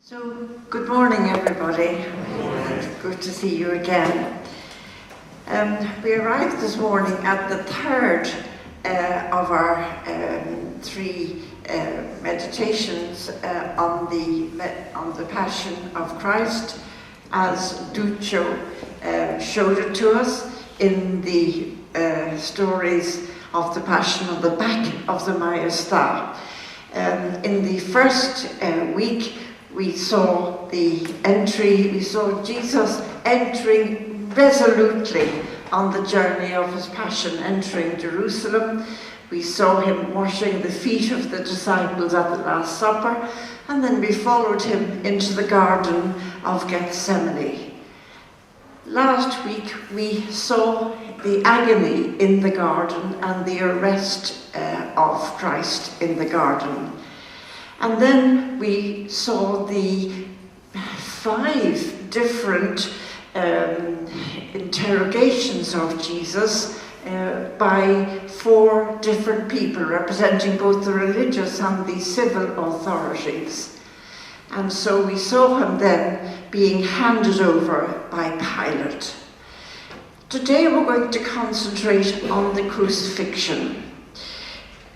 So, good morning everybody. Good to see you again. We arrived this morning at the third of our three meditations on the Passion of Christ, as Duccio showed it to us in the stories of the Passion on the back of the Maestà. In the first week, we saw Jesus entering resolutely on the journey of his passion, entering Jerusalem. We saw him washing the feet of the disciples at the Last Supper, and then we followed him into the Garden of Gethsemane. Last week we saw the agony in the garden and the arrest of Christ in the garden. And then we saw the 5 different interrogations of Jesus by 4 different people representing both the religious and the civil authorities. And so we saw him then being handed over by Pilate. Today we're going to concentrate on the crucifixion.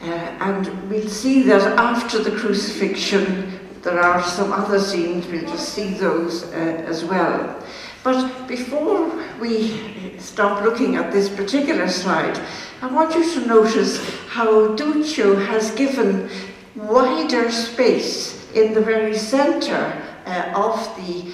And we'll see that after the crucifixion there are some other scenes. We'll just see those as well. But before we stop looking at this particular slide, I want you to notice how Duccio has given wider space in the very centre of the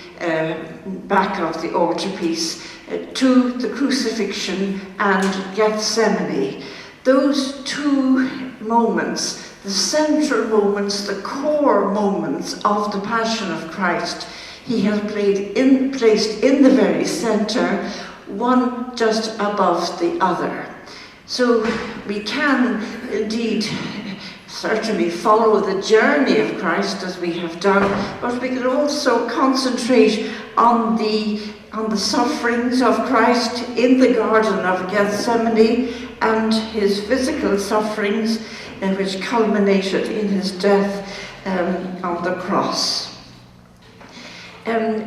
back of the altarpiece to the crucifixion and Gethsemane. Those 2 moments, the central moments, the core moments of the Passion of Christ, he has placed in the very centre, one just above the other. So we can indeed certainly follow the journey of Christ as we have done, but we can also concentrate on the sufferings of Christ in the Garden of Gethsemane and his physical sufferings, which culminated in his death on the cross.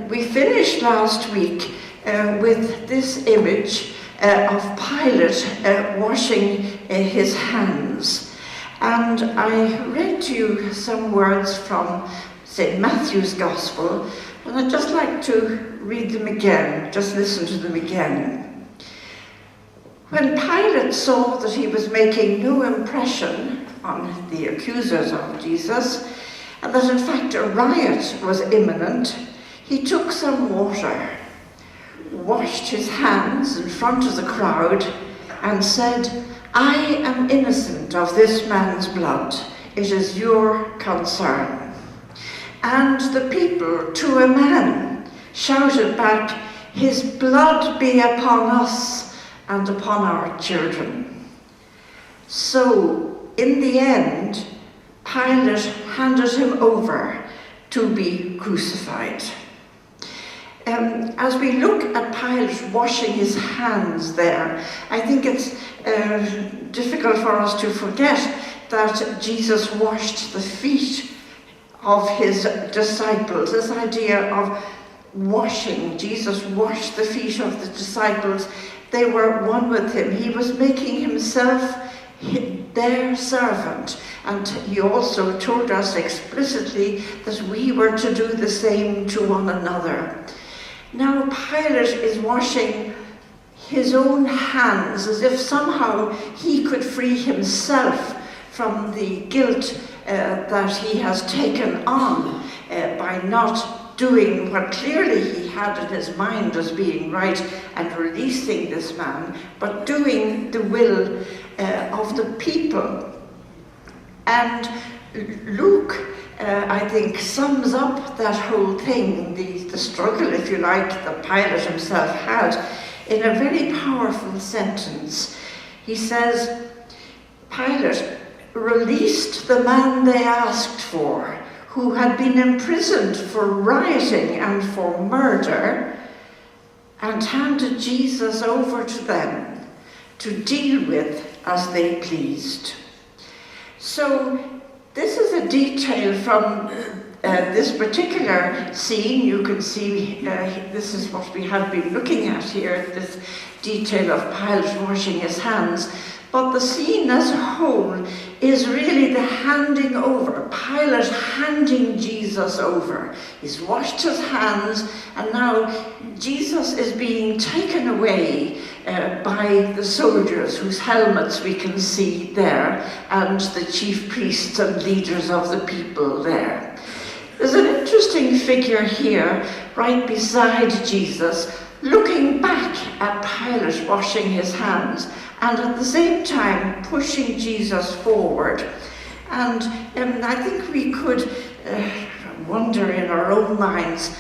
We finished last week with this image of Pilate washing his hands. And I read to you some words from St. Matthew's Gospel, and I'd just like to read them again, just listen to them again. When Pilate saw that he was making no impression on the accusers of Jesus, and that in fact a riot was imminent, he took some water, washed his hands in front of the crowd, and said, "I am innocent of this man's blood. It is your concern." And the people, to a man, shouted back, "His blood be upon us and upon our children." So, in the end, Pilate handed him over to be crucified. As we look at Pilate washing his hands there, I think it's difficult for us to forget that Jesus washed the feet of his disciples. This idea of washing, Jesus washed the feet of the disciples. They were one with him. He was making himself their servant. And he also told us explicitly that we were to do the same to one another. Now Pilate is washing his own hands as if somehow he could free himself from the guilt that he has taken on by not doing what clearly he had in his mind as being right and releasing this man, but doing the will of the people. And Luke, I think, sums up that whole thing, the struggle, if you like, that Pilate himself had, in a very powerful sentence. He says, Pilate released the man they asked for, who had been imprisoned for rioting and for murder, and handed Jesus over to them to deal with as they pleased. So this is a detail from this particular scene, you can see, this is what we have been looking at here, this detail of Pilate washing his hands. But the scene as a whole is really the handing over, Pilate handing Jesus over. He's washed his hands, and now Jesus is being taken away by the soldiers whose helmets we can see there, and the chief priests and leaders of the people there. There's an interesting figure here, right beside Jesus, looking back at Pilate washing his hands, and at the same time pushing Jesus forward. And I think we could wonder in our own minds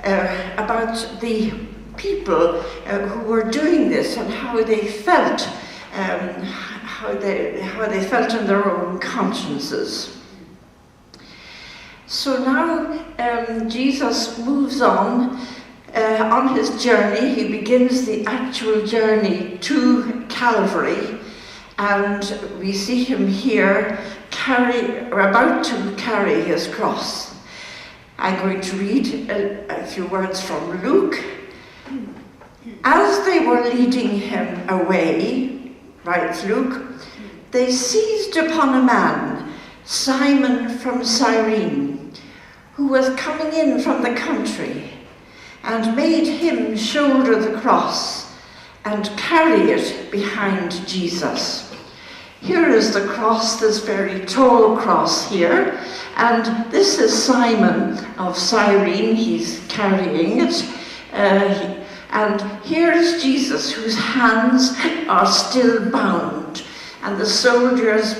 about the people who were doing this and how they felt, how they felt in their own consciences. So now Jesus moves on his journey. He begins the actual journey to Calvary, and we see him here about to carry his cross. I'm going to read a few words from Luke. As they were leading him away, writes Luke, they seized upon a man, Simon from Cyrene, who was coming in from the country, and made him shoulder the cross and carry it behind Jesus. Here is the cross, this very tall cross here, and this is Simon of Cyrene, he's carrying it, and here is Jesus, whose hands are still bound, and the soldiers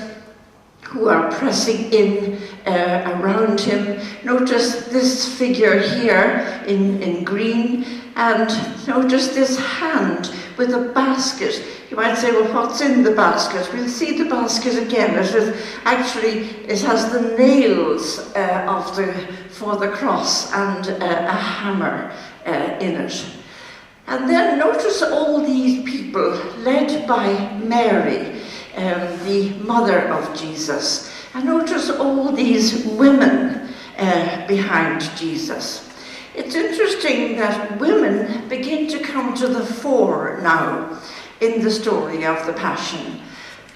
who are pressing in around him. Notice this figure here in green, and notice this hand with a basket. You might say, well, what's in the basket? We'll see the basket again. It has the nails for the cross and a hammer in it. And then notice all these people led by Mary, the mother of Jesus. And notice all these women behind Jesus. It's interesting that women begin to come to the fore now in the story of the Passion.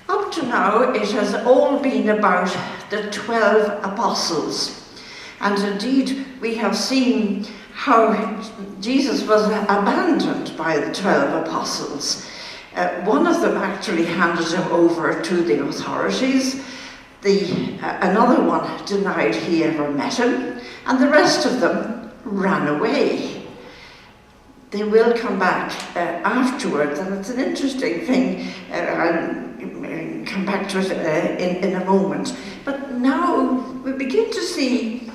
Up to now, it has all been about the 12 apostles. And indeed, we have seen how Jesus was abandoned by the 12 apostles. One of them actually handed him over to the authorities. Another one denied he ever met him, and the rest of them ran away. They will come back afterwards, and it's an interesting thing. I'll come back to it in a moment. But now we begin to see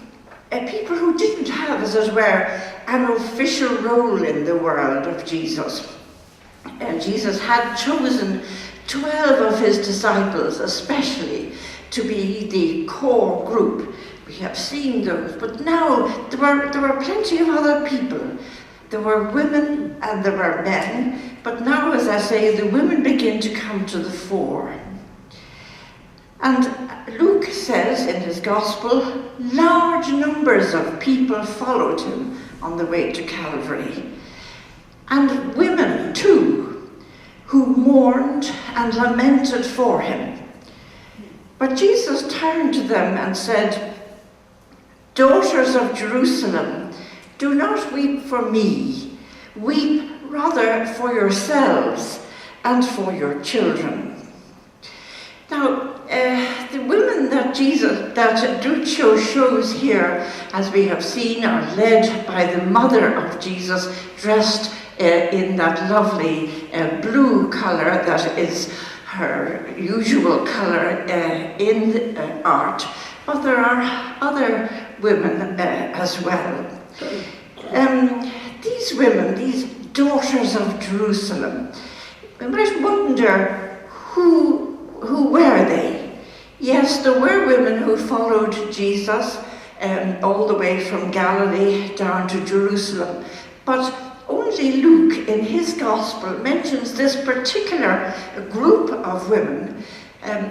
people who didn't have, as it were, an official role in the world of Jesus. Jesus had chosen 12 of his disciples especially to be the core group. We have seen those, but now there were plenty of other people. There were women and there were men, but now, as I say, the women begin to come to the fore. And Luke says in his gospel, large numbers of people followed him on the way to Calvary. And women too, who mourned and lamented for him. But Jesus turned to them and said, daughters of Jerusalem, do not weep for me. Weep rather for yourselves and for your children. Now, the women that Duccio shows here, as we have seen, are led by the mother of Jesus, dressed in that lovely blue colour that is her usual colour in art. But there are other women as well. These women, these daughters of Jerusalem, we might wonder who were they? Yes, there were women who followed Jesus all the way from Galilee down to Jerusalem, but only Luke in his gospel mentions this particular group of women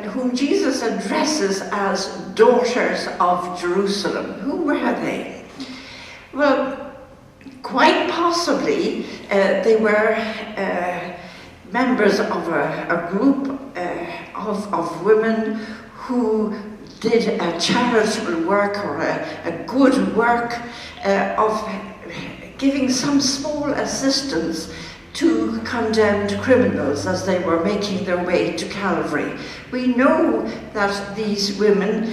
whom Jesus addresses as daughters of Jerusalem. Who were they? Well, quite possibly they were members of a group of women who did a charitable work or a good work of giving some small assistance to condemned criminals as they were making their way to Calvary. We know that these women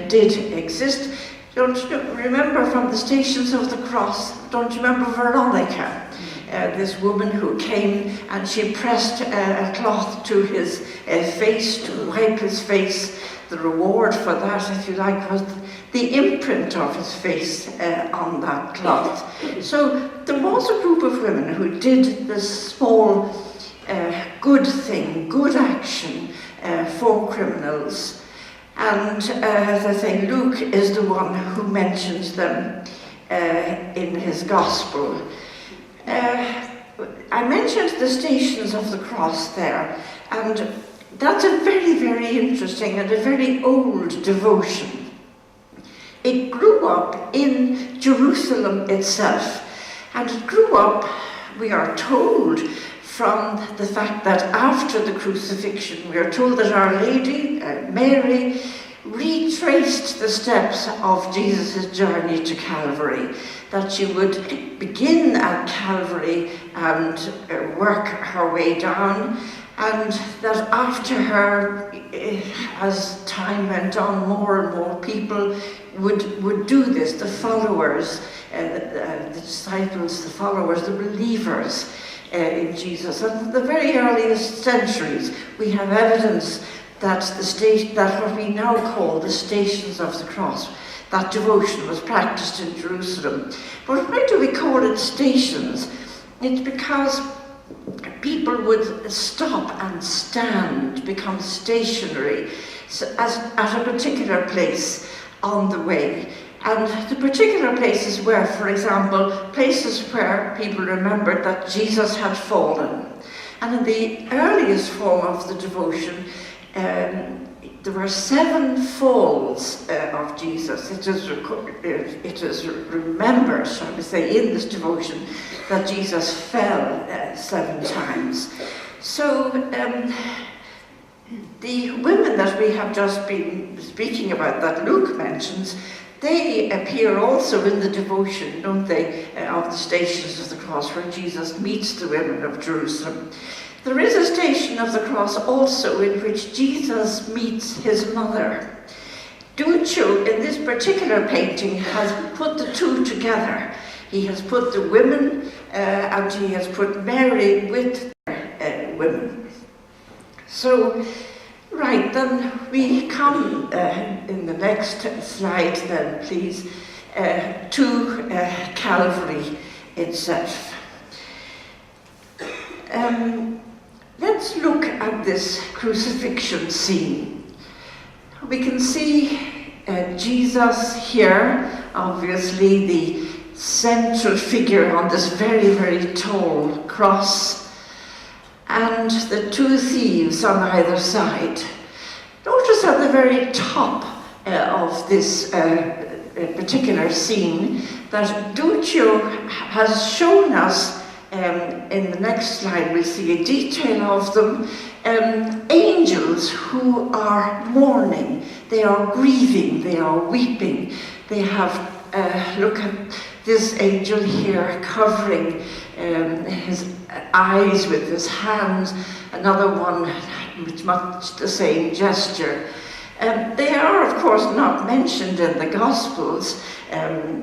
did exist. Don't you remember from the Stations of the Cross, don't you remember Veronica? This woman who came and she pressed a cloth to his face to wipe his face. The reward for that, if you like, was the imprint of his face on that cloth. So there was a group of women who did this small good thing, good action for criminals. And as I say, Luke is the one who mentions them in his gospel. I mentioned the Stations of the Cross there, and that's a very, very interesting and a very old devotion. It grew up in Jerusalem itself, and it grew up, we are told, from the fact that after the crucifixion, we are told that Our Lady, Mary, retraced the steps of Jesus' journey to Calvary, that she would begin at Calvary and work her way down, and that after her, as time went on, more and more people would do this, the followers, the disciples, the followers, the believers in Jesus. And in the very earliest centuries, we have evidence that that what we now call the Stations of the Cross, that devotion was practiced in Jerusalem. But why do we call it stations? It's because people would stop and stand, become stationary at a particular place on the way. And the particular places were, for example, places where people remembered that Jesus had fallen. And in the earliest form of the devotion, there were 7 falls of Jesus. It is remembered, shall we say, in this devotion that Jesus fell 7 times. So the women that we have just been speaking about, that Luke mentions, they appear also in the devotion, don't they, of the Stations of the Cross, where Jesus meets the women of Jerusalem. There is a Station of the Cross also in which Jesus meets his mother. Duccio, in this particular painting, has put the two together. He has put the women and he has put Mary with women. So, right, then we come in the next slide then, please, to Calvary itself. Let's look at this crucifixion scene. We can see Jesus here, obviously the central figure on this very, very tall cross, and the 2 thieves on either side. Notice at the very top of this particular scene that Duccio has shown us. In the next slide, we'll see a detail of them. Angels who are mourning, they are grieving, they are weeping. They have, look at this angel here covering his eyes with his hands, another one with much the same gesture. They are, of course, not mentioned in the Gospels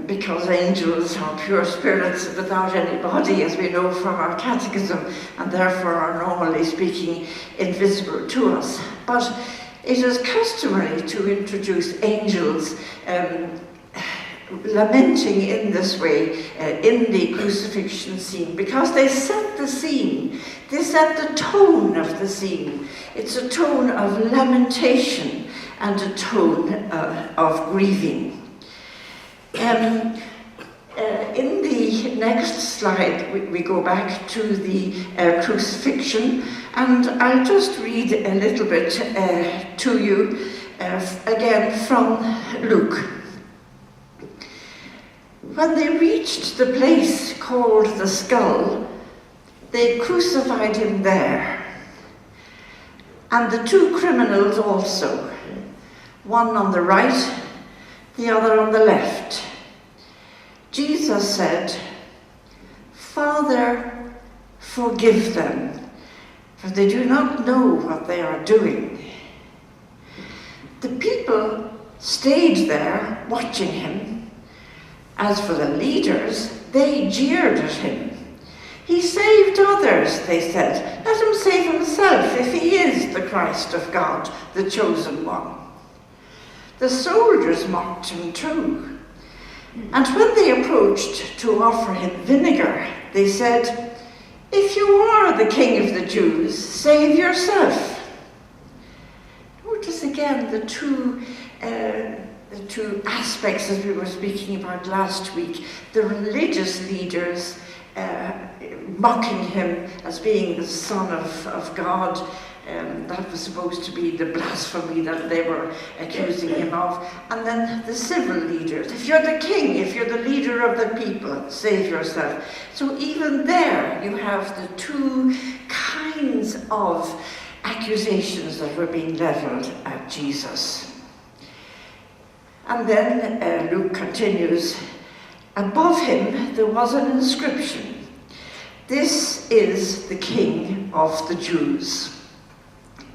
because angels are pure spirits without any body, as we know from our catechism, and therefore are normally speaking invisible to us. But it is customary to introduce angels lamenting in this way in the crucifixion scene, because they set the scene, they set the tone of the scene. It's a tone of lamentation and a tone of grieving. In the next slide, we go back to the crucifixion, And I'll just read a little bit to you, again from Luke. When they reached the place called the Skull, they crucified him there, and the two criminals also, one on the right, the other on the left. Jesus said, "Father, forgive them, for they do not know what they are doing." The people stayed there watching him. As for the leaders, they jeered at him. "He saved others," they said. "Let him save himself if he is the Christ of God, the chosen one." The soldiers mocked him too. And when they approached to offer him vinegar, they said, "If you are the King of the Jews, save yourself." Notice again the two aspects that we were speaking about last week. The religious leaders mocking him as being the Son of God. That was supposed to be the blasphemy that they were accusing him of. And then the civil leaders. If you're the king, if you're the leader of the people, save yourself. So even there you have the two kinds of accusations that were being leveled at Jesus. And then Luke continues, above him there was an inscription. "This is the King of the Jews."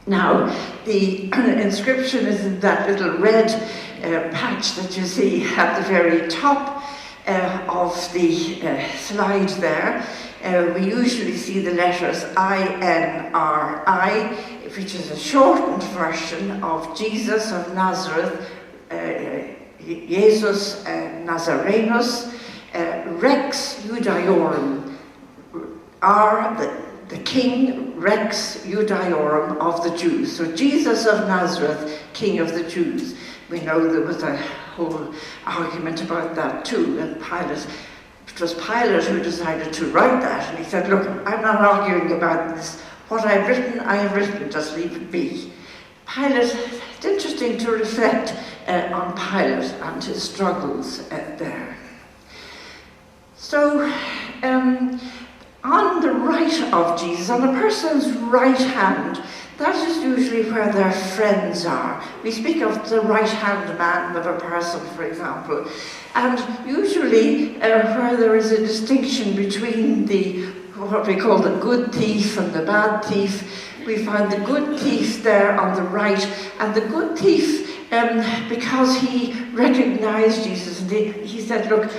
Now, the inscription is in that little red patch that you see at the very top of the slide there. We usually see the letters I-N-R-I, which is a shortened version of Jesus of Nazareth, Jesus Nazarenus, Rex Judaeorum, the King Rex Judaeorum of the Jews. So Jesus of Nazareth, King of the Jews. We know there was a whole argument about that too. And it was Pilate who decided to write that. And he said, "Look, I'm not arguing about this. What I've written, I have written. Just leave it be." Pilate, it's interesting to reflect on Pilate and his struggles there. So, on the right of Jesus, on a person's right hand, that is usually where their friends are. We speak of the right-hand man of a person, for example, and usually where there is a distinction between what we call the good thief and the bad thief. We find the good thief there on the right, and the good thief, because he recognized Jesus, and he said, "Look,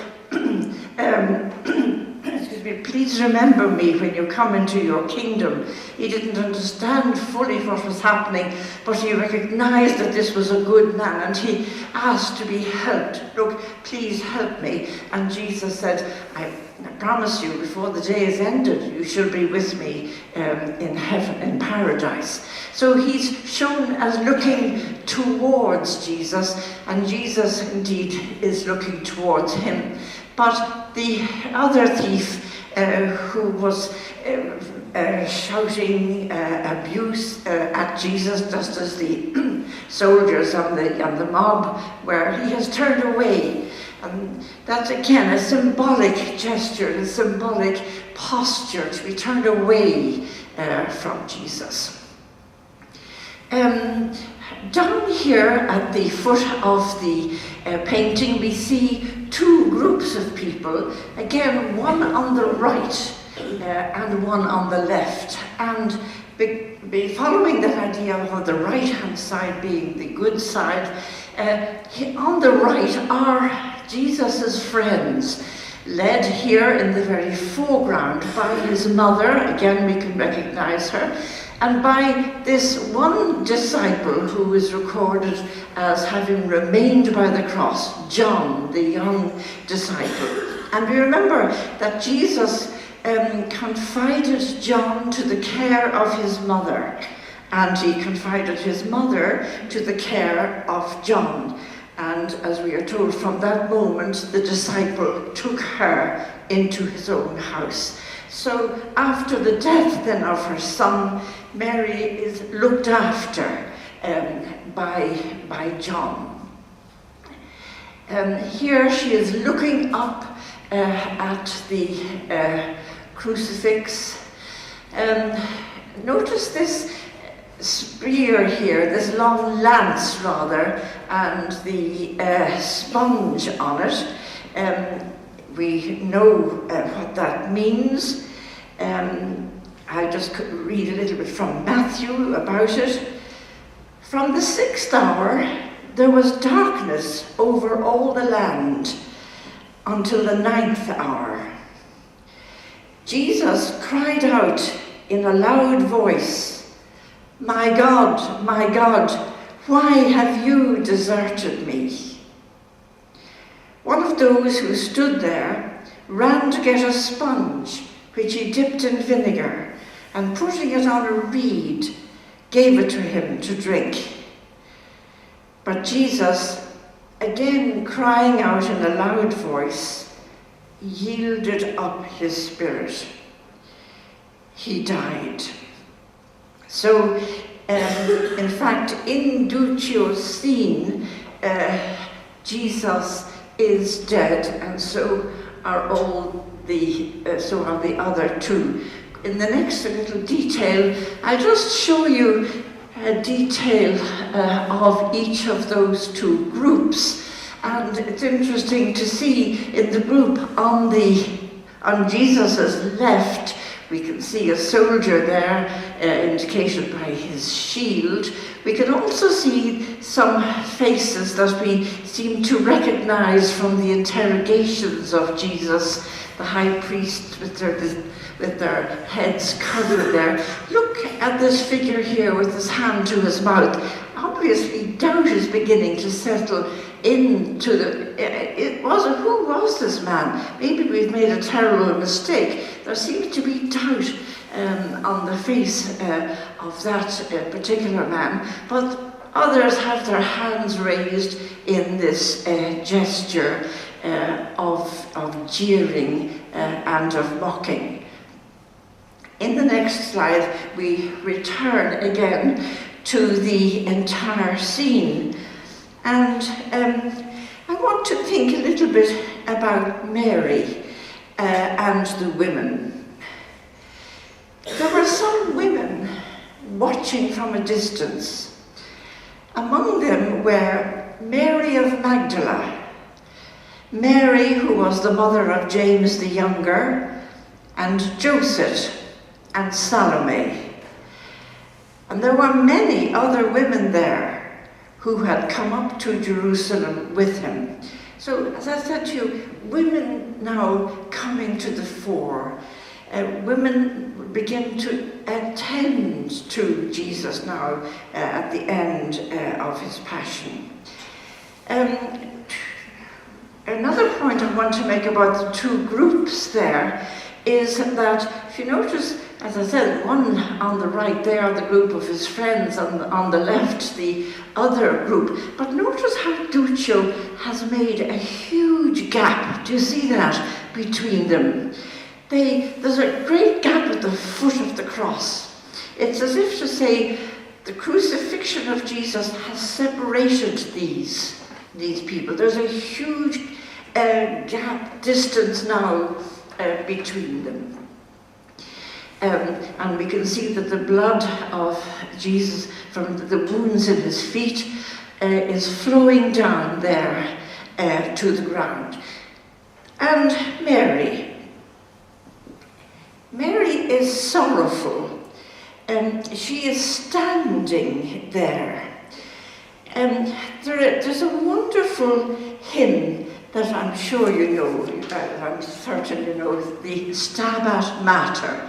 excuse me, please remember me when you come into your kingdom." He didn't understand fully what was happening, but he recognized that this was a good man, and he asked to be helped. "Look, please help me." And Jesus said, I promise you, before the day is ended, you shall be with me in heaven, in paradise. So he's shown as looking towards Jesus, and Jesus indeed is looking towards him. But the other thief who was shouting abuse at Jesus, just as the soldiers on the mob were, he has turned away. And that's again a symbolic gesture, a symbolic posture to be turned away from Jesus. Down here at the foot of the painting, we see two groups of people, again one on the right and one on the left, and following that idea of the right hand side being the good side, on the right are Jesus's friends, led here in the very foreground by his mother, again we can recognize her, and by this one disciple who is recorded as having remained by the cross, John, the young disciple. And we remember that Jesus confided John to the care of his mother, and he confided his mother to the care of John. And as we are told, from that moment, the disciple took her into his own house. So after the death then of her son, Mary is looked after by John. Here she is looking up at the crucifix. Notice this spear here, this long lance rather, and the sponge on it. We know what that means. I'll just read a little bit from Matthew about it. From the 6th hour, there was darkness over all the land until the 9th hour. Jesus cried out in a loud voice, my God, why have you deserted me?" One of those who stood there ran to get a sponge, which he dipped in vinegar, and putting it on a reed, gave it to him to drink. But Jesus, again crying out in a loud voice, yielded up his spirit. He died. So, in fact, in Duccio scene, Jesus is dead, and so are the other two. In the next little detail, I'll just show you a detail of each of those two groups. And it's interesting to see in the group on Jesus' left, we can see a soldier there, indicated by his shield. We can also see some faces that we seem to recognize from the interrogations of Jesus, the high priest with their heads covered there. Look at this figure here with his hand to his mouth. Obviously, doubt is beginning to settle into who was this man? Maybe we've made a terrible mistake. There seems to be doubt on the face of that particular man, but others have their hands raised in this gesture of jeering and of mocking. In the next slide, we return again to the entire scene. And I want to think a little bit about Mary and the women. There were some women watching from a distance. Among them were Mary of Magdala, Mary who was the mother of James the Younger, and Joseph and Salome. And there were many other women there who had come up to Jerusalem with him. So, as I said to you, women now coming to the fore. Women begin to attend to Jesus now at the end of his passion. Another point I want to make about the two groups there is that, if you notice, as I said, one on the right there, the group of his friends, on the left, the other group. But notice how Duccio has made a huge gap. Do you see that? Between them. There's a great gap at the foot of the cross. It's as if to say the crucifixion of Jesus has separated these people. There's a huge gap, distance now between them. And we can see that the blood of Jesus from the wounds in his feet is flowing down there to the ground. And Mary is sorrowful. She is standing there. There's a wonderful hymn that I'm sure you know, I'm certain you know, the Stabat Mater.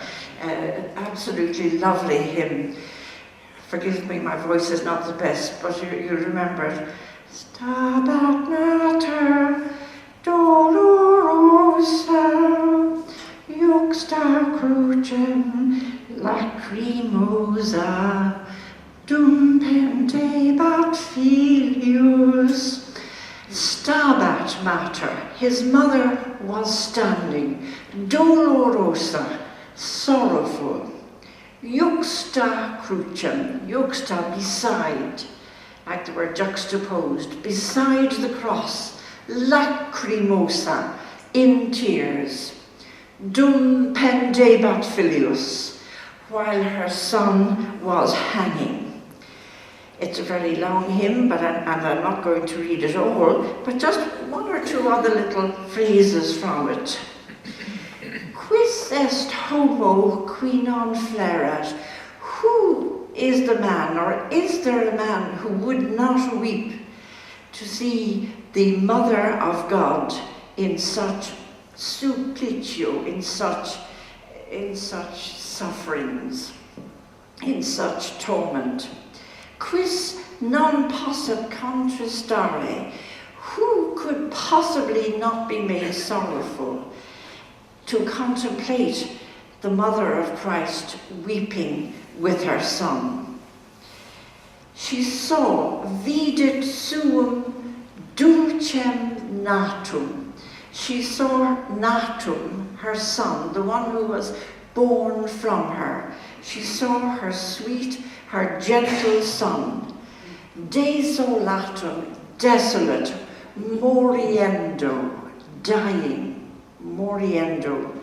Absolutely lovely hymn. Forgive me, my voice is not the best, but you remember it. Stabat Mater dolorosa juxta crucem lacrimosa dum pendebat filius. Stabat Mater, his mother was standing, dolorosa, sorrowful. Juxta crucem, juxta, beside, like the word juxtaposed, beside the cross, lacrimosa, in tears, dum pendebat filius, while her son was hanging. It's a very long hymn, and I'm not going to read it all, but just one or two other little phrases from it. Quis est homo qui non flerat? Who is the man, or is there a man who would not weep to see the Mother of God in such supplicio, in such sufferings, in such torment? Quis non posset contristare? Who could possibly not be made sorrowful to contemplate the Mother of Christ weeping with her son? She saw vidit suum dulcem natum. She saw natum, her son, the one who was born from her. She saw her sweet, her gentle son, desolatum, desolate, moriendo, dying, moriendo,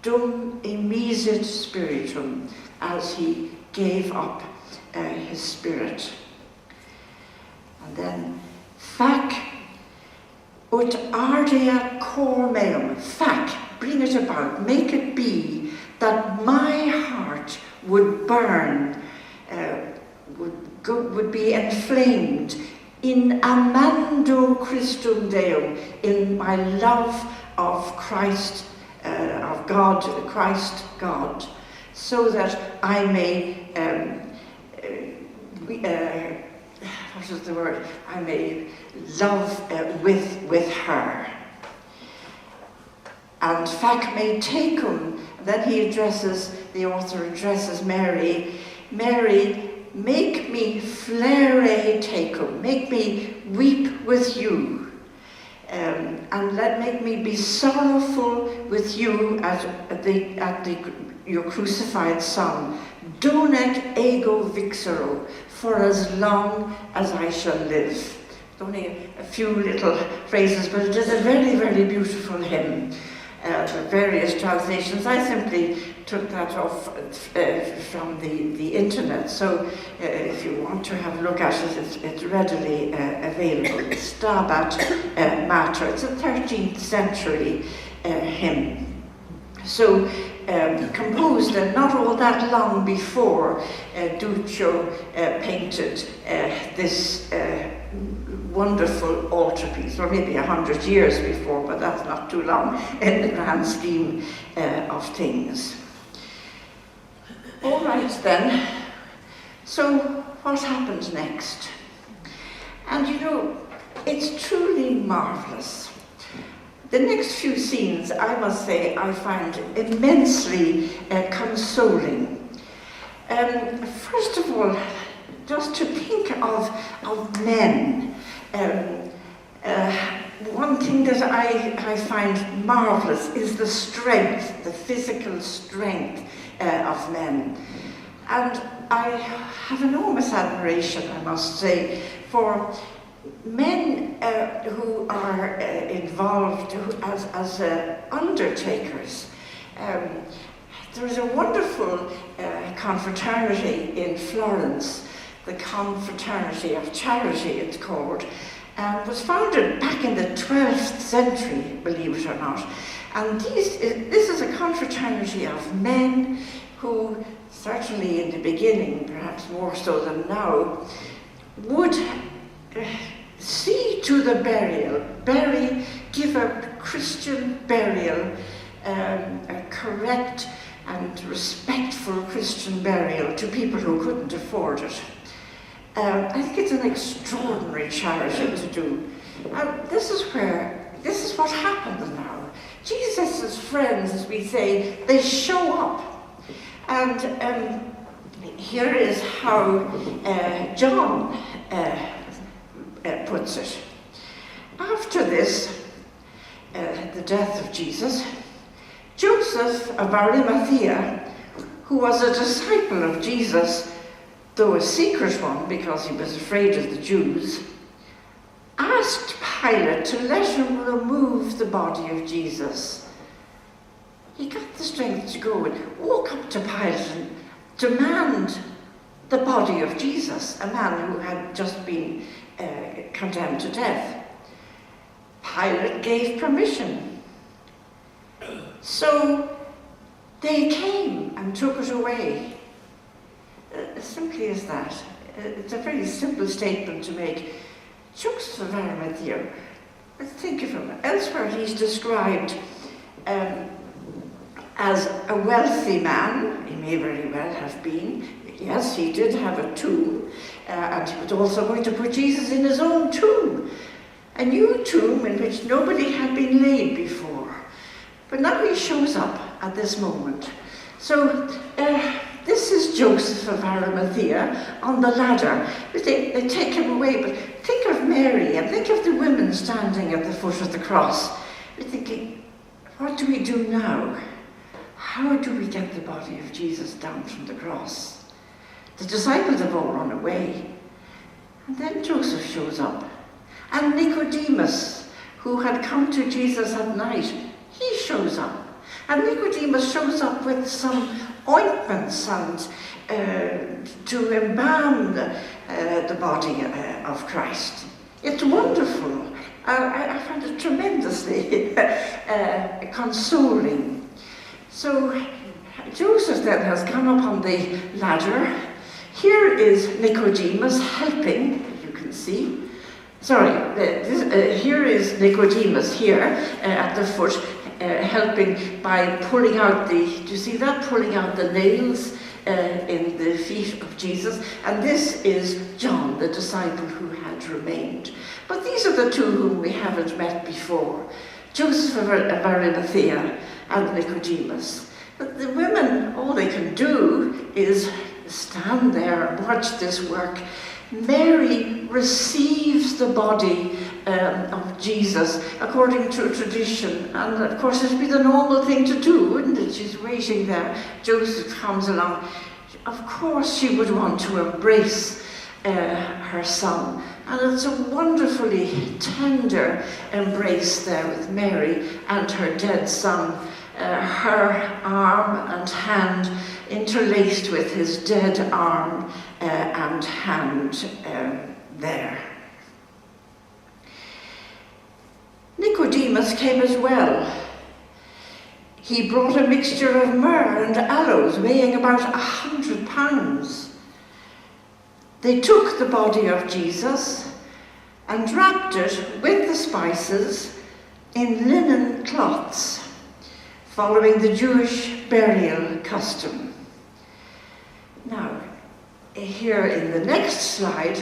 dum emisit spiritum, as he gave up his spirit. And then, fac ut ardeat cor meum, fac, bring it about, make it be, that my heart would burn, would be inflamed in amando Christum Deum, in my love of Christ, of God, Christ God, so that I may, what is the word? I may love with her. And fac me tecum. Then the author addresses Mary. Mary, make me flere tecum. Make me weep with you. And make me be sorrowful with you at your crucified Son. Donec ego vixero, for as long as I shall live. Only a few little phrases, but it is a very, very beautiful hymn. Various translations. I simply took that off from the internet, so if you want to have a look at it, it's readily available. Stabat Mater. It's a 13th century hymn. So composed not all that long before Duccio painted this wonderful altarpiece, or maybe 100 years before, but that's not too long in the grand scheme of things. All right then, so what happens next? And you know, it's truly marvellous. The next few scenes, I must say, I find immensely consoling. First of all, just to think of men. One thing that I find marvellous is the strength, the physical strength of men. And I have enormous admiration, I must say, for men who are involved as undertakers. There is a wonderful confraternity in Florence, the Confraternity of Charity it's called, and was founded back in the 12th century, believe it or not. And this is a confraternity of men who, certainly in the beginning, perhaps more so than now, would see to the burial, give a Christian burial, a correct and respectful Christian burial to people who couldn't afford it. I think it's an extraordinary charity to do. And this is what happens now. Jesus' friends, as we say, they show up. And here is how John puts it. After this, the death of Jesus, Joseph Joseph of Arimathea, who was a disciple of Jesus, though a secret one because he was afraid of the Jews, asked Pilate to let him remove the body of Jesus. He got the strength to go and walk up to Pilate and demand the body of Jesus, a man who had just been condemned to death. Pilate gave permission. So they came and took it away. As simply as that. It's a very simple statement to make. Joseph of Arimathea, let's think of him. Elsewhere he's described as a wealthy man. He may very well have been. Yes, he did have a tomb, and he was also going to put Jesus in his own tomb. A new tomb in which nobody had been laid before. But now he shows up at this moment. So this is Joseph of Arimathea on the ladder. They take him away, but think of Mary and think of the women standing at the foot of the cross. We're thinking, what do we do now? How do we get the body of Jesus down from the cross? The disciples have all run away. And then Joseph shows up. And Nicodemus, who had come to Jesus at night, he shows up. And Nicodemus shows up with some ointments and to embalm the body of Christ. It's wonderful. I find it tremendously consoling. So Joseph then has come up on the ladder. Here is Nicodemus helping, as you can see. Here is Nicodemus here at the foot, helping by pulling out do you see that? Pulling out the nails in the feet of Jesus. And this is John, the disciple who had remained. But these are the two whom we haven't met before. Joseph of Arimathea and Nicodemus. But the women, all they can do is stand there and watch this work. Mary receives the body of Jesus according to tradition, and of course it'd be the normal thing to do, wouldn't it? She's waiting there. Joseph comes along. Of course she would want to embrace her son, and it's a wonderfully tender embrace there with Mary and her dead son. Her arm and hand interlaced with his dead arm and hand there. Nicodemus came as well. He brought a mixture of myrrh and aloes weighing about 100 pounds. They took the body of Jesus and wrapped it with the spices in linen cloths, following the Jewish burial custom. Now, here in the next slide,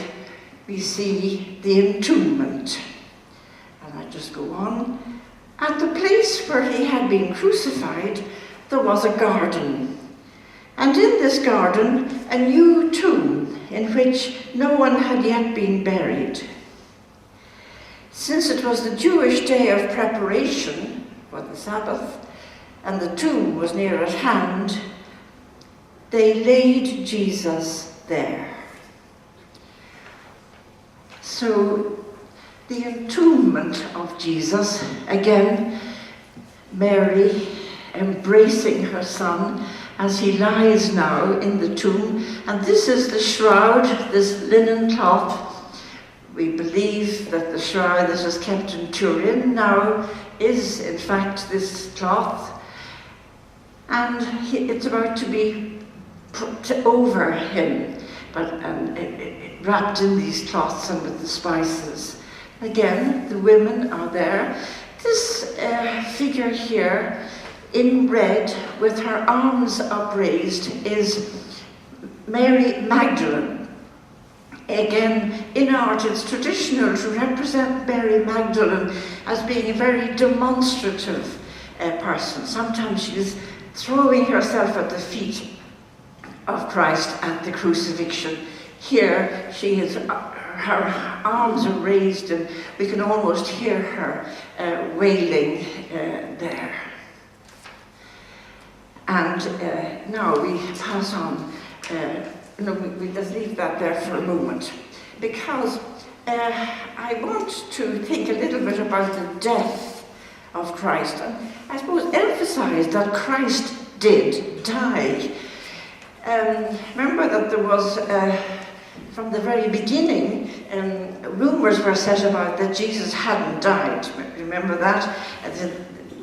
we see the entombment. And I just go on. At the place where he had been crucified, there was a garden. And in this garden, a new tomb in which no one had yet been buried. Since it was the Jewish day of preparation for the Sabbath, and the tomb was near at hand, they laid Jesus there. So the entombment of Jesus, again, Mary embracing her son as he lies now in the tomb. And this is the shroud, this linen cloth. We believe that the shroud that is kept in Turin now is in fact this cloth. And it's about to be put over him, but wrapped in these cloths and with the spices. Again, the women are there. This figure here in red with her arms upraised is Mary Magdalene. Again, in art it's traditional to represent Mary Magdalene as being a very demonstrative person. Sometimes she is throwing herself at the feet of Christ at the crucifixion. Here she is, her arms are raised and we can almost hear her wailing there. And now we pass on, we just leave that there for a moment, because I want to think a little bit about the death of Christ, and I suppose emphasize that Christ did die. Remember that there was, from the very beginning, rumours were set about that Jesus hadn't died. Remember that?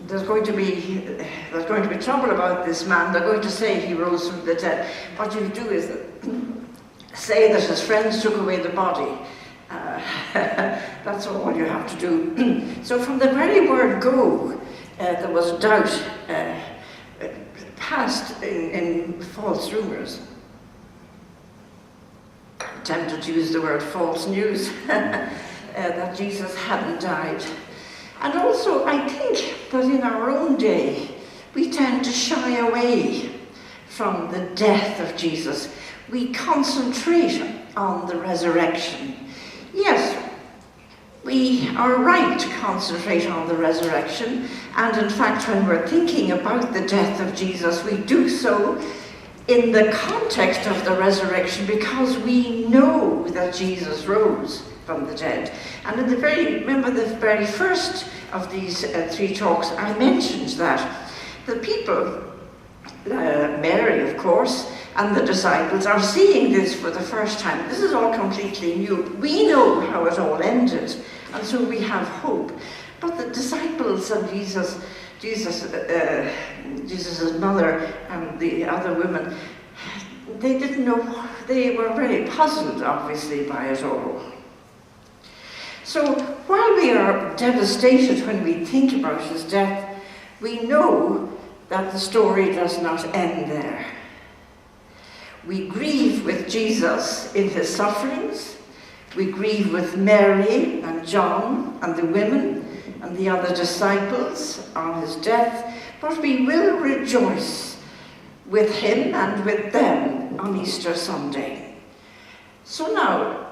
There's going to be trouble about this man. They're going to say he rose from the dead. What you do is say that his friends took away the body. That's all you have to do. So from the very word go, there was doubt passed in false rumours. I'm tempted to use the word false news, that Jesus hadn't died. And also, I think that in our own day, we tend to shy away from the death of Jesus. We concentrate on the resurrection. Yes, we are right to concentrate on the resurrection, and in fact, when we're thinking about the death of Jesus, we do so in the context of the resurrection because we know that Jesus rose from the dead. And remember the very first of these three talks, I mentioned that the people, Mary of course, and the disciples are seeing this for the first time. This is all completely new. We know how it all ended, and so we have hope. But the disciples and Jesus' mother and the other women, they didn't know. They were very puzzled, obviously, by it all. So while we are devastated when we think about his death, we know that the story does not end there. We grieve with Jesus in his sufferings. We grieve with Mary and John and the women and the other disciples on his death, but we will rejoice with him and with them on Easter Sunday. So now,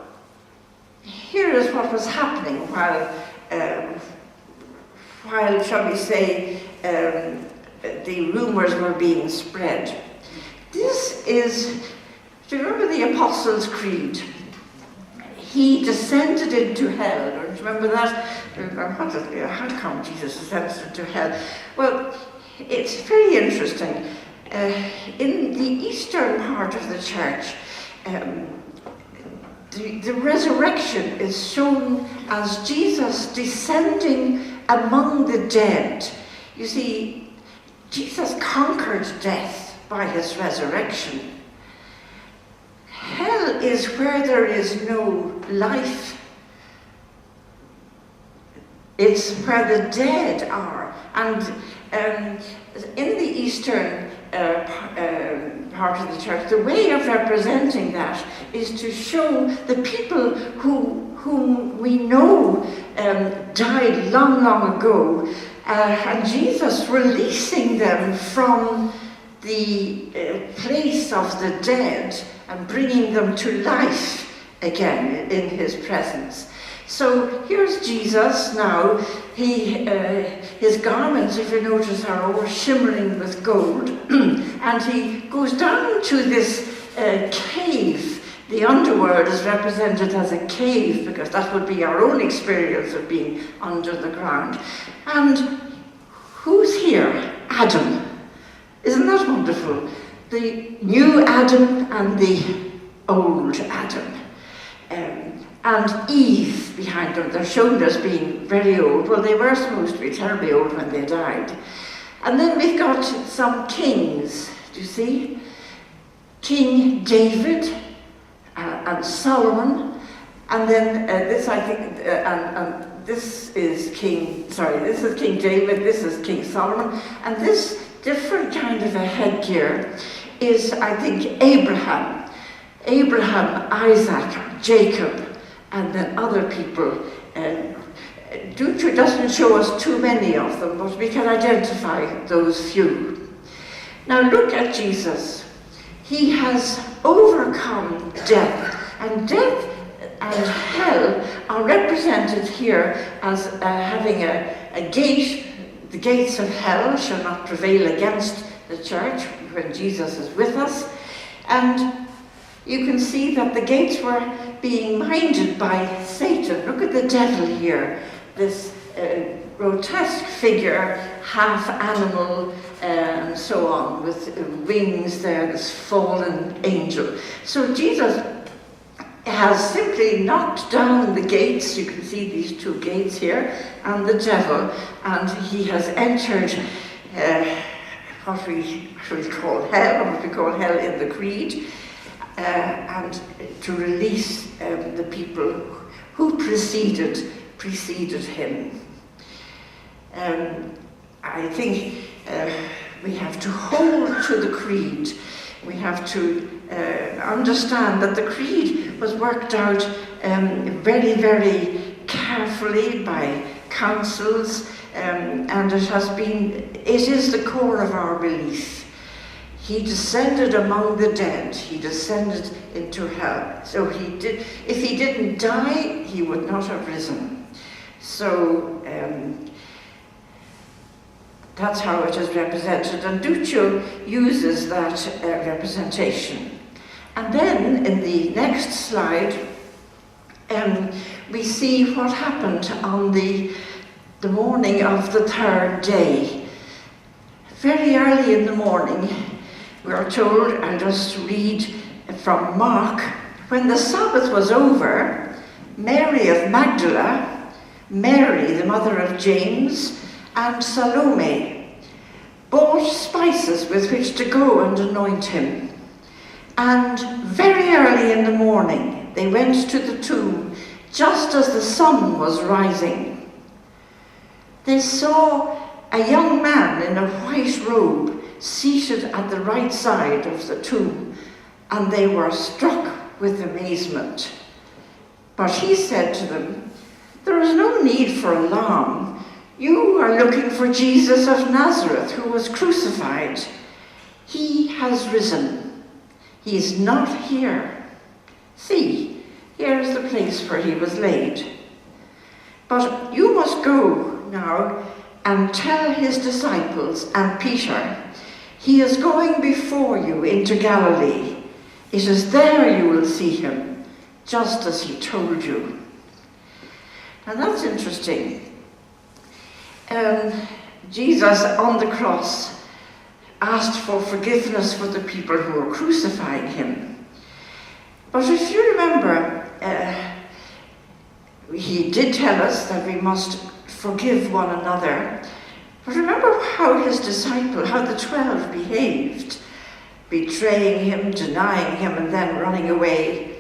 here is what was happening while shall we say, the rumours were being spread. This is, do you remember the Apostles' Creed? He descended into hell. Don't you remember that? How come Jesus descended into hell? Well, it's very interesting. In the eastern part of the church, the resurrection is shown as Jesus descending among the dead. You see, Jesus conquered death by his resurrection. Hell is where there is no life. It's where the dead are. And in the eastern part of the church, the way of representing that is to show the people whom we know died long, long ago, and Jesus releasing them from the place of the dead and bringing them to life again in his presence. So here's Jesus now. His garments, if you notice, are all shimmering with gold. And he goes down to this cave. The underworld is represented as a cave because that would be our own experience of being under the ground. And who's here? Adam. Isn't that wonderful? The new Adam and the old Adam. And Eve behind them. They're shown as being very old. Well, they were supposed to be terribly old when they died. And then we've got some kings. Do you see? King David and Solomon. And then this, I think, and this is this is King David, this is King Solomon. And this different kind of a headgear is, I think, Abraham, Isaac, Jacob, and then other people. Dutra doesn't show us too many of them, but we can identify those few. Now look at Jesus. He has overcome death, and death and hell are represented here as having a gate. The gates of hell shall not prevail against the church, when Jesus is with us. And you can see that the gates were being minded by Satan. Look at the devil here, this grotesque figure, half animal, and so on, with wings there, this fallen angel. So Jesus has simply knocked down the gates. You can see these two gates here, and the devil, and he has entered what we call hell, or what we call hell in the Creed, and to release the people who preceded him. I think we have to hold to the Creed. We have to understand that the Creed was worked out very, very carefully by councils, and it is the core of our belief. He descended among the dead. He descended into hell. So if he didn't die, he would not have risen. So that's how it is represented, and Duccio uses that representation. And then in the next slide, we see what happened on the morning of the third day. Very early in the morning, we are told, I'll just read from Mark, when the Sabbath was over, Mary of Magdala, Mary, the mother of James, and Salome bought spices with which to go and anoint him. And very early in the morning, they went to the tomb just as the sun was rising. They saw a young man in a white robe seated at the right side of the tomb, and they were struck with amazement. But he said to them, "There is no need for alarm. You are looking for Jesus of Nazareth, who was crucified. He has risen. He is not here. See, here is the place where he was laid. But you must go now and tell his disciples and Peter, he is going before you into Galilee. It is there you will see him, just as he told you." And that's interesting. Jesus on the cross asked for forgiveness for the people who were crucifying him. But if you remember, he did tell us that we must forgive one another. But remember how his disciples, how the 12 behaved, betraying him, denying him, and then running away.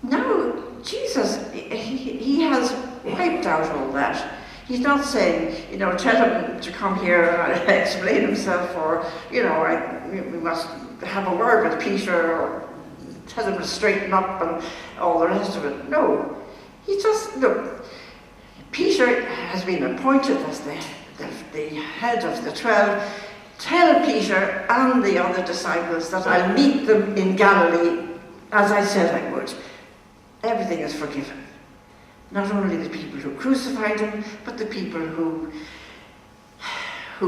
Now, Jesus, he has wiped out all that. He's not saying, tell him to come here and explain himself, or, we must have a word with Peter, or tell him to straighten up and all the rest of it. No, he just, look, Peter has been appointed as the head of the 12. Tell Peter and the other disciples that I'll meet them in Galilee, as I said I would. Everything is forgiven. Not only the people who crucified him, but the people who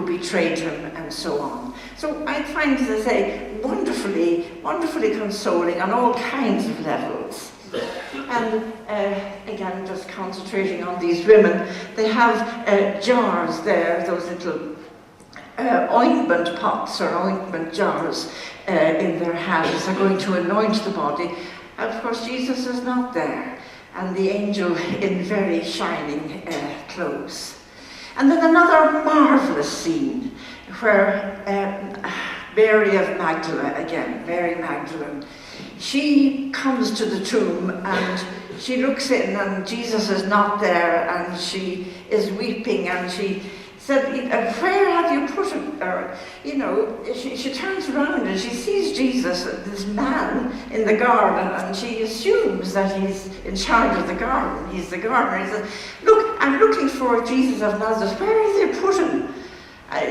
betrayed him, and so on. So I find, as I say, wonderfully, wonderfully consoling on all kinds of levels. And again, just concentrating on these women, they have jars there, those little ointment pots or ointment jars in their hands. They're going to anoint the body. And of course, Jesus is not there, and the angel in very shining clothes. And then another marvellous scene where Mary of Magdala, again, Mary Magdalene, she comes to the tomb and she looks in and Jesus is not there, and she is weeping, and she said, "Where have you put him?" Or, she turns around and she sees Jesus, this man in the garden, and she assumes that he's in charge of the garden. He's the gardener. He says, "Look, I'm looking for Jesus of Nazareth. Where have you put him?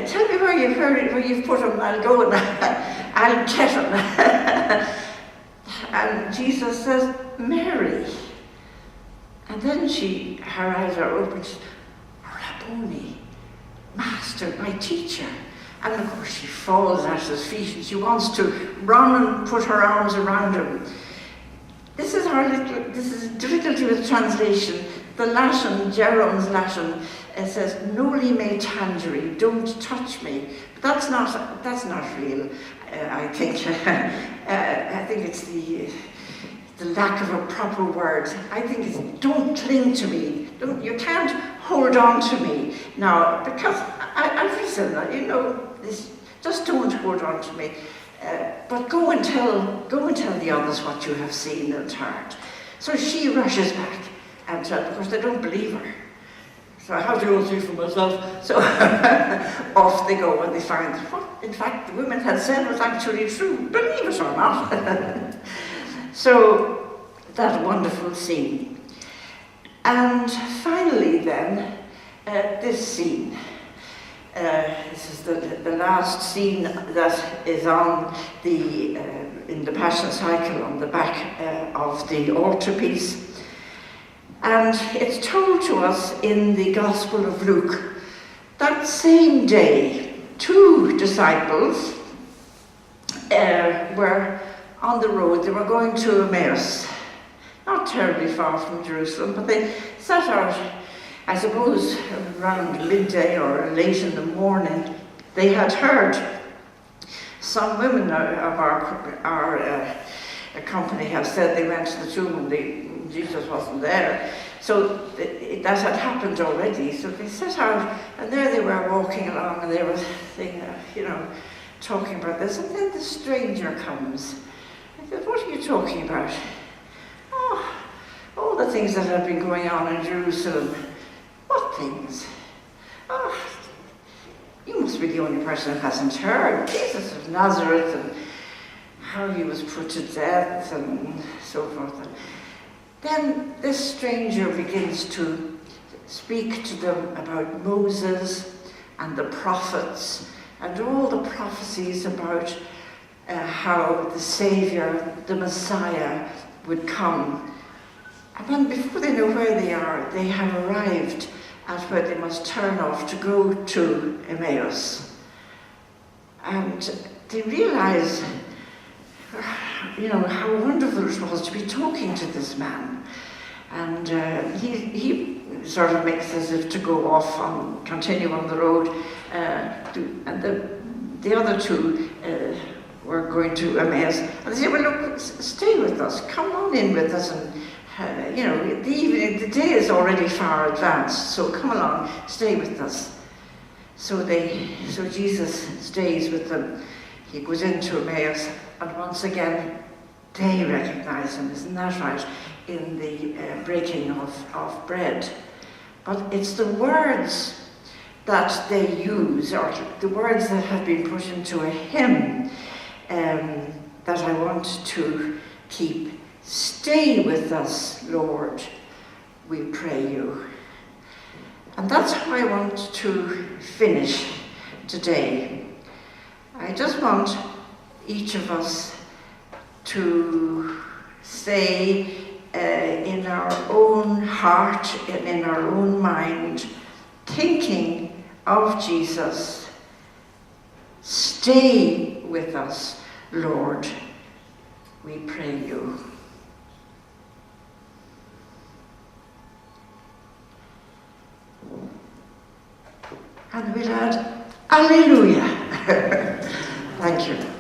Tell me where you've put him. I'll go and I'll get him." And Jesus says, "Mary." And then her eyes are open. Rabboni, Master, my teacher. And of course she falls at his feet and she wants to run and put her arms around him. This is difficulty with translation. The Latin, Jerome's Latin, says, "Noli me tangere," don't touch me. But that's not real, I think. I think it's the lack of a proper word. I think it's, don't cling to me. You can't hold on to me. Now, because I've risen, this, just don't hold on to me. But go and tell the others what you have seen and heard. So she rushes back and tells, of course they don't believe her. So I have to go see for myself. So off they go and they find what, in fact, the women had said was actually true, believe it or not. So that wonderful scene. And finally then, this scene. This is the last scene that is on in the Passion Cycle on the back of the altarpiece. And it's told to us in the Gospel of Luke that same day, 2 disciples were on the road. They were going to Emmaus, not terribly far from Jerusalem, but they set out, I suppose, around midday or late in the morning. They had heard some women of our company have said they went to the tomb and Jesus wasn't there. So that had happened already. So they set out, and there they were walking along, and they were talking about this. And then the stranger comes. I said, "What are you talking about?" "Oh, all the things that have been going on in Jerusalem." "What things?" "Oh, you must be the only person who hasn't heard. Jesus of Nazareth, and how he was put to death, and so forth." And then this stranger begins to speak to them about Moses and the prophets and all the prophecies about how the Saviour, the Messiah, would come. And then before they know where they are, they have arrived at where they must turn off to go to Emmaus. And they realise, how wonderful it was to be talking to this man. And he sort of makes as if to go off and continue on the road. And the other 2 were going to Emmaus. And they said, "Well, look, stay with us. Come on in with us. And the day is already far advanced, so come along, stay with us." So Jesus stays with them. He goes into Emmaus, and once again, they recognize him, isn't that right, in the breaking of bread. But it's the words that they use, or the words that have been put into a hymn, that I want to keep. "Stay with us, Lord, we pray you." And that's how I want to finish today. I just want each of us to say in our own heart and in our own mind, thinking of Jesus, "Stay with us, Lord, we pray you." And we'll add, Alleluia. Thank you.